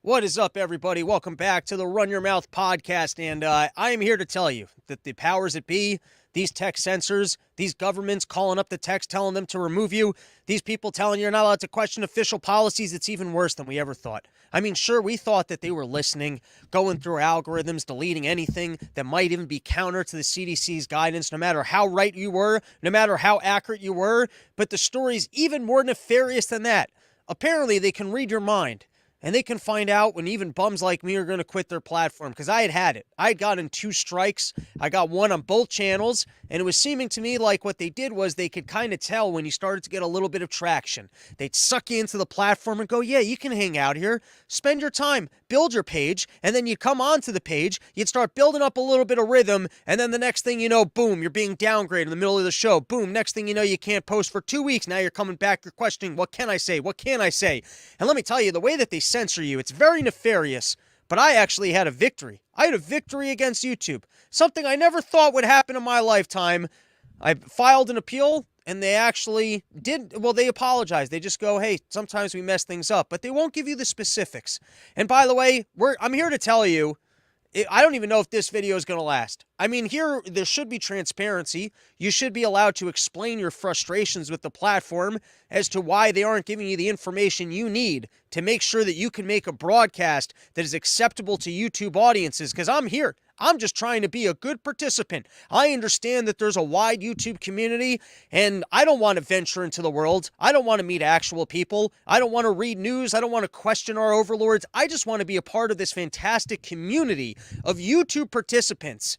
What is up, everybody? Welcome back to the Run Your Mouth podcast. And I am here to tell you that the powers that be, these tech censors, these governments calling up the techs, telling them to remove you, these people telling you you're not allowed to question official policies, it's even worse than we ever thought. I mean, sure, we thought that they were listening, going through algorithms, deleting anything that might even be counter to the CDC's guidance, no matter how right you were, no matter how accurate you were. But the story's even more nefarious than that. Apparently, they can read your mind. And they can find out when even bums like me are going to quit their platform, because I had it. I had gotten 2 strikes. I got one on both channels, and it was seeming to me like what they did was they could kind of tell when you started to get a little bit of traction. They'd suck you into the platform and go, yeah, you can hang out here. Spend your time, build your page, and then you come onto the page, you'd start building up a little bit of rhythm, and then the next thing you know, boom, you're being downgraded in the middle of the show. Boom, next thing you know, you can't post for 2 weeks. Now you're coming back, you're questioning, what can I say? What can I say? And let me tell you, the way that they censor you, it's very nefarious, but I actually had a victory. I had a victory against YouTube. Something I never thought would happen in my lifetime. I filed an appeal, and they actually did, well, they apologized. They just go, hey, sometimes we mess things up, but they won't give you the specifics. And by the way, I'm here to tell you, I don't even know if this video is going to last. I mean, there should be transparency. You should be allowed to explain your frustrations with the platform as to why they aren't giving you the information you need to make sure that you can make a broadcast that is acceptable to YouTube audiences, because I'm here. I'm just trying to be a good participant. I understand that there's a wide YouTube community, and I don't want to venture into the world. I don't want to meet actual people. I don't want to read news. I don't want to question our overlords. I just want to be a part of this fantastic community of YouTube participants.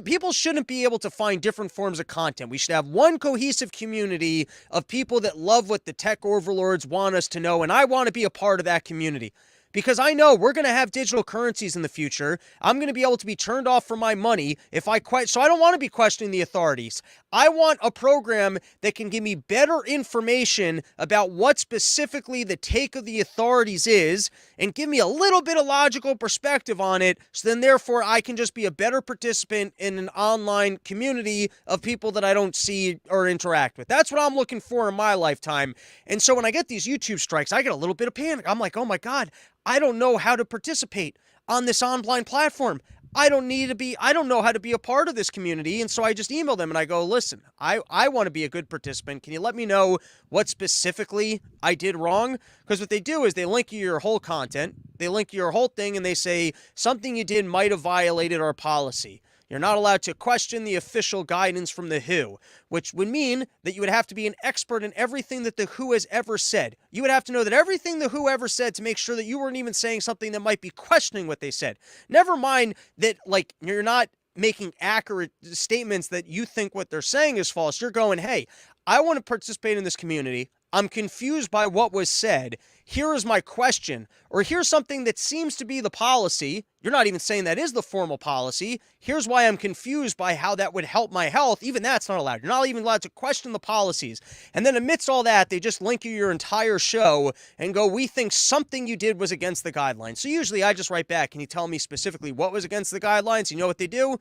People shouldn't be able to find different forms of content. We should have one cohesive community of people that love what the tech overlords want us to know, and I want to be a part of that community. Because I know we're going to have digital currencies in the future. I'm going to be able to be turned off from my money if I quit. So I don't want to be questioning the authorities. I want a program that can give me better information about what specifically the take of the authorities is and give me a little bit of logical perspective on it. So then therefore I can just be a better participant in an online community of people that I don't see or interact with. That's what I'm looking for in my lifetime. And so when I get these YouTube strikes, I get a little bit of panic. I'm like, oh my God, I don't know how to participate on this online platform. I don't know how to be a part of this community. And so I just email them and I go, listen, I want to be a good participant. Can you let me know what specifically I did wrong? Because what they do is they link you your whole content. They link your whole thing and they say something you did might have violated our policy. You're not allowed to question the official guidance from the WHO, which would mean that you would have to be an expert in everything that the WHO has ever said. You would have to know that everything the WHO ever said to make sure that you weren't even saying something that might be questioning what they said. Never mind that, like, you're not making accurate statements that you think what they're saying is false. You're going, hey, I want to participate in this community. I'm confused by what was said. Here is my question. Or here's something that seems to be the policy. You're not even saying that is the formal policy. Here's why I'm confused by how that would help my health. Even that's not allowed. You're not even allowed to question the policies. And then amidst all that, they just link you your entire show and go, we think something you did was against the guidelines. So usually I just write back, can you tell me specifically what was against the guidelines? You know what they do?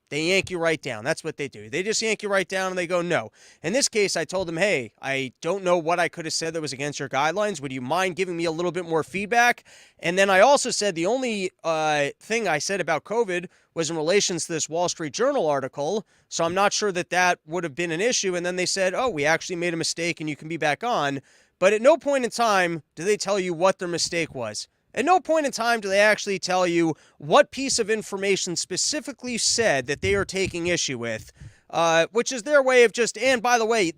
They yank you right down. That's what they do. They just yank you right down and they go, no. In this case, I told them, hey, I don't know what I could have said that was against your guidelines. Would you mind giving me a little bit more feedback? And then I also said the only thing I said about COVID was in relation to this Wall Street Journal article. So I'm not sure that that would have been an issue. And then they said, oh, we actually made a mistake and you can be back on. But at no point in time do they tell you what their mistake was. At no point in time do they actually tell you what piece of information specifically said that they are taking issue with, which is their way of just, and by the way,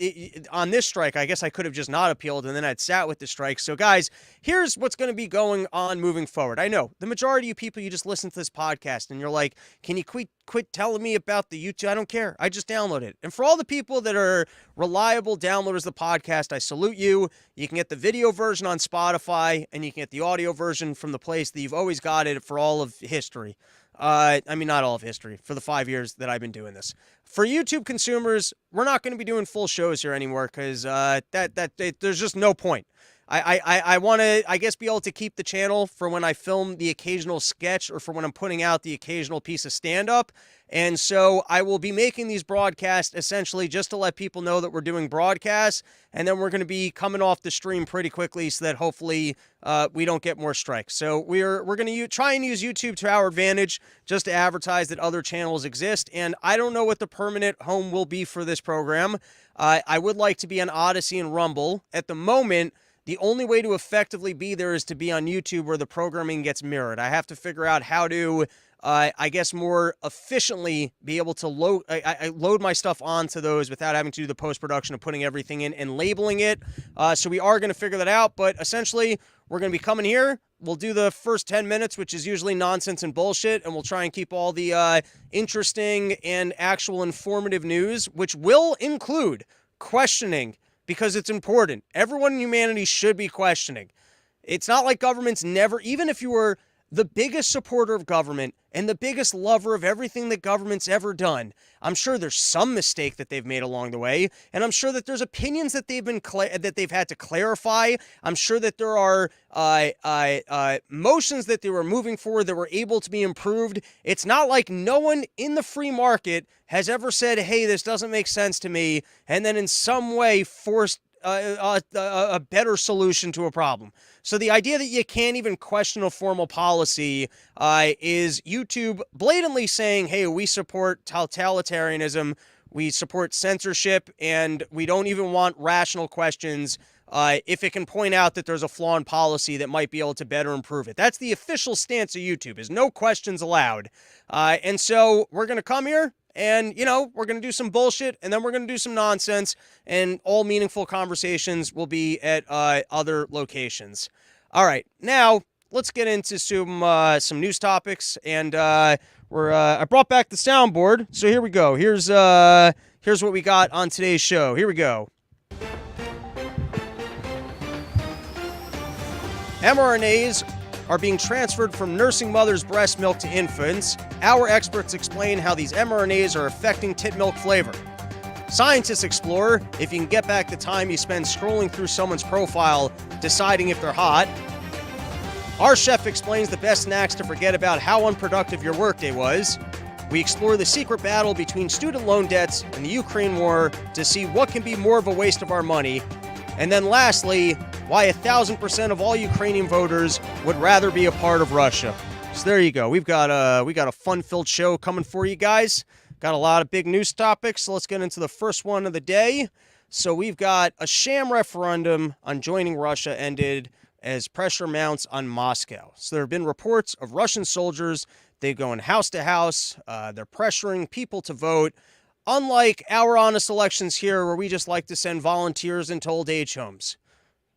on this strike, I guess I could have just not appealed and then I'd sat with the strike. So guys, here's what's going to be going on moving forward. I know the majority of people, you just listen to this podcast and you're like, can you quit telling me about the YouTube? I don't care. I just download it. And for all the people that are reliable downloaders of the podcast, I salute you. You can get the video version on Spotify and you can get the audio version from the place that you've always got it for all of history. I mean, not all of history, for the 5 years that I've been doing this. For YouTube consumers, we're not going to be doing full shows here anymore because there's just no point. I want to, I guess, be able to keep the channel for when I film the occasional sketch or for when I'm putting out the occasional piece of stand-up. And so I will be making these broadcasts essentially just to let people know that we're doing broadcasts, and then we're going to be coming off the stream pretty quickly so that hopefully we don't get more strikes. So we're going to try and use YouTube to our advantage just to advertise that other channels exist. And I don't know what the permanent home will be for this program. I would like to be on Odyssey and Rumble. At the moment, the only way to effectively be there is to be on YouTube where the programming gets mirrored. I have to figure out how to, I guess, more efficiently be able to load my stuff onto those without having to do the post-production of putting everything in and labeling it. So we are going to figure that out, but essentially we're going to be coming here. We'll do the first 10 minutes, which is usually nonsense and bullshit, and we'll try and keep all the interesting and actual informative news, which will include questioning, because it's important. Everyone in humanity should be questioning. It's not like government's never, even if you were the biggest supporter of government and the biggest lover of everything that government's ever done, I'm sure there's some mistake that they've made along the way, and I'm sure that there's opinions that they've had to clarify. I'm sure that there are motions that they were moving forward that were able to be improved. It's not like no one in the free market has ever said, hey, this doesn't make sense to me, and then in some way forced a better solution to a problem. So the idea that you can't even question a formal policy is YouTube blatantly saying, hey, we support totalitarianism, we support censorship, and we don't even want rational questions if it can point out that there's a flaw in policy that might be able to better improve it. That's the official stance of YouTube, is no questions allowed. And so we're going to come here, and, you know, we're going to do some bullshit, and then we're going to do some nonsense, and all meaningful conversations will be at other locations. All right, now let's get into some news topics, and I brought back the soundboard, so here we go. Here's what we got on today's show. Here we go. mRNAs are being transferred from nursing mothers' breast milk to infants. Our experts explain how these mRNAs are affecting tit milk flavor. Scientists explore if you can get back the time you spend scrolling through someone's profile deciding if they're hot. Our chef explains the best snacks to forget about how unproductive your workday was. We explore the secret battle between student loan debts and the Ukraine war to see what can be more of a waste of our money. And then lastly, why 1,000% of all Ukrainian voters would rather be a part of Russia. So there you go. We got a fun-filled show coming for you guys. Got a lot of big news topics. So let's get into the first one of the day. So we've got a sham referendum on joining Russia ended as pressure mounts on Moscow. So there have been reports of Russian soldiers. They go in house to house. They're pressuring people to vote. Unlike our honest elections here, where we just like to send volunteers into old age homes.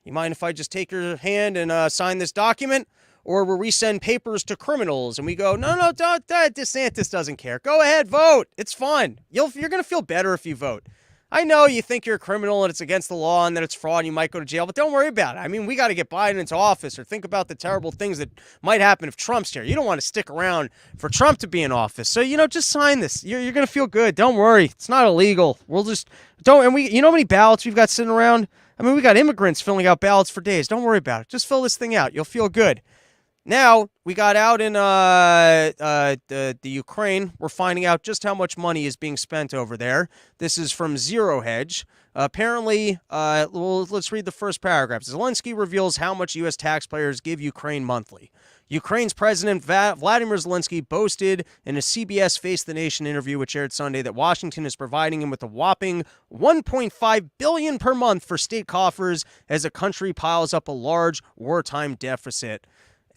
You mind if I just take your hand and sign this document? Or where we send papers to criminals and we go, no, DeSantis doesn't care. Go ahead, vote. It's fun. You're going to feel better if you vote. I know you think you're a criminal and it's against the law and that it's fraud and you might go to jail, but don't worry about it. I mean, we got to get Biden into office, or think about the terrible things that might happen if Trump's here. You don't want to stick around for Trump to be in office. So, just sign this. You're going to feel good. Don't worry. It's not illegal. We'll just don't. And you know how many ballots we've got sitting around? I mean, we got immigrants filling out ballots for days. Don't worry about it. Just fill this thing out. You'll feel good. Now, we got out in the Ukraine. We're finding out just how much money is being spent over there. This is from Zero Hedge. Apparently, let's read the first paragraph. Zelensky reveals how much U.S. taxpayers give Ukraine monthly. Ukraine's President Vladimir Zelensky boasted in a CBS Face the Nation interview, which aired Sunday, that Washington is providing him with a whopping $1.5 billion per month for state coffers as the country piles up a large wartime deficit.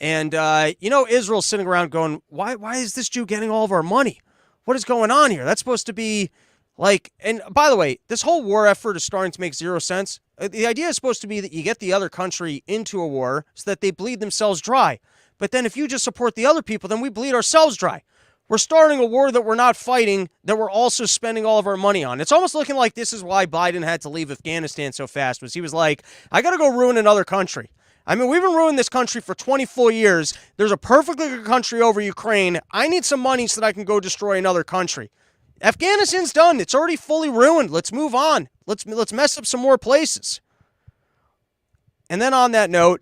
And, Israel's sitting around going, why is this Jew getting all of our money? What is going on here? That's supposed to be like, and by the way, this whole war effort is starting to make zero sense. The idea is supposed to be that you get the other country into a war so that they bleed themselves dry. But then if you just support the other people, then we bleed ourselves dry. We're starting a war that we're not fighting, that we're also spending all of our money on. It's almost looking like this is why Biden had to leave Afghanistan so fast, was he was like, I got to go ruin another country. I mean, we've been ruining this country for 24 years. There's a perfectly good country over Ukraine. I need some money so that I can go destroy another country. Afghanistan's done. It's already fully ruined. Let's move on. Let's mess up some more places. And then on that note,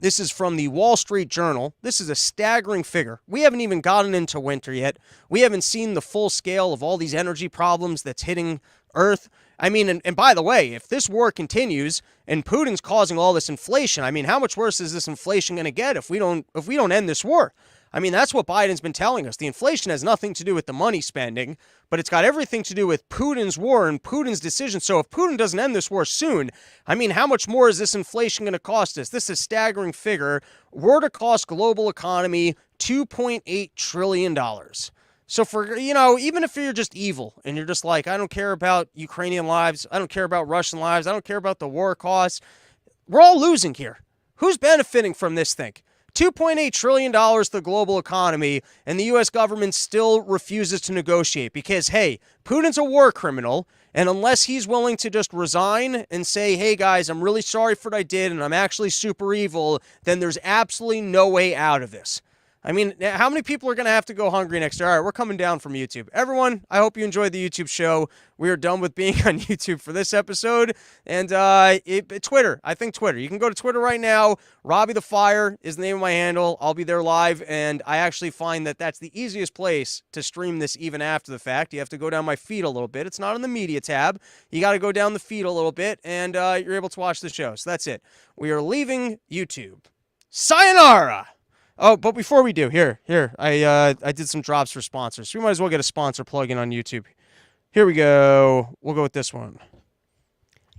this is from the Wall Street Journal. This is a staggering figure. We haven't even gotten into winter yet. We haven't seen the full scale of all these energy problems that's hitting Earth. I mean, and by the way, if this war continues and Putin's causing all this inflation, I mean, how much worse is this inflation going to get if we don't end this war? I mean, that's what Biden's been telling us. The inflation has nothing to do with the money spending, but it's got everything to do with Putin's war and Putin's decision. So if Putin doesn't end this war soon, I mean, how much more is this inflation going to cost us? This is a staggering figure. War to cost global economy $2.8 trillion. So for, even if you're just evil and you're just like, I don't care about Ukrainian lives, I don't care about Russian lives, I don't care about the war costs, we're all losing here. Who's benefiting from this thing? $2.8 trillion to the global economy, and the U.S. government still refuses to negotiate because, hey, Putin's a war criminal, and unless he's willing to just resign and say, hey, guys, I'm really sorry for what I did, and I'm actually super evil, then there's absolutely no way out of this. I mean, how many people are going to have to go hungry next year? All right, we're coming down from YouTube. Everyone, I hope you enjoyed the YouTube show. We are done with being on YouTube for this episode. And Twitter, I think Twitter. You can go to Twitter right now. Robbie the Fire is the name of my handle. I'll be there live, and I actually find that that's the easiest place to stream this even after the fact. You have to go down my feed a little bit. It's not on the media tab. You got to go down the feed a little bit, and you're able to watch the show. So that's it. We are leaving YouTube. Sayonara! Oh, but before we do, here, I did some drops for sponsors. So we might as well get a sponsor plug-in on YouTube. Here we go. We'll go with this one.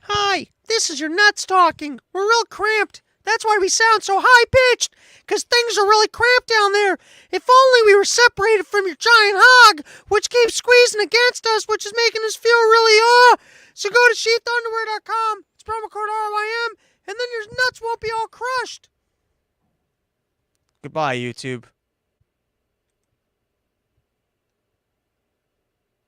Hi, this is your nuts talking. We're real cramped. That's why we sound so high-pitched, because things are really cramped down there. If only we were separated from your giant hog, which keeps squeezing against us, which is making us feel really, So go to sheathunderwear.com. It's promo code RYM, and then your nuts won't be all crushed. Goodbye, YouTube.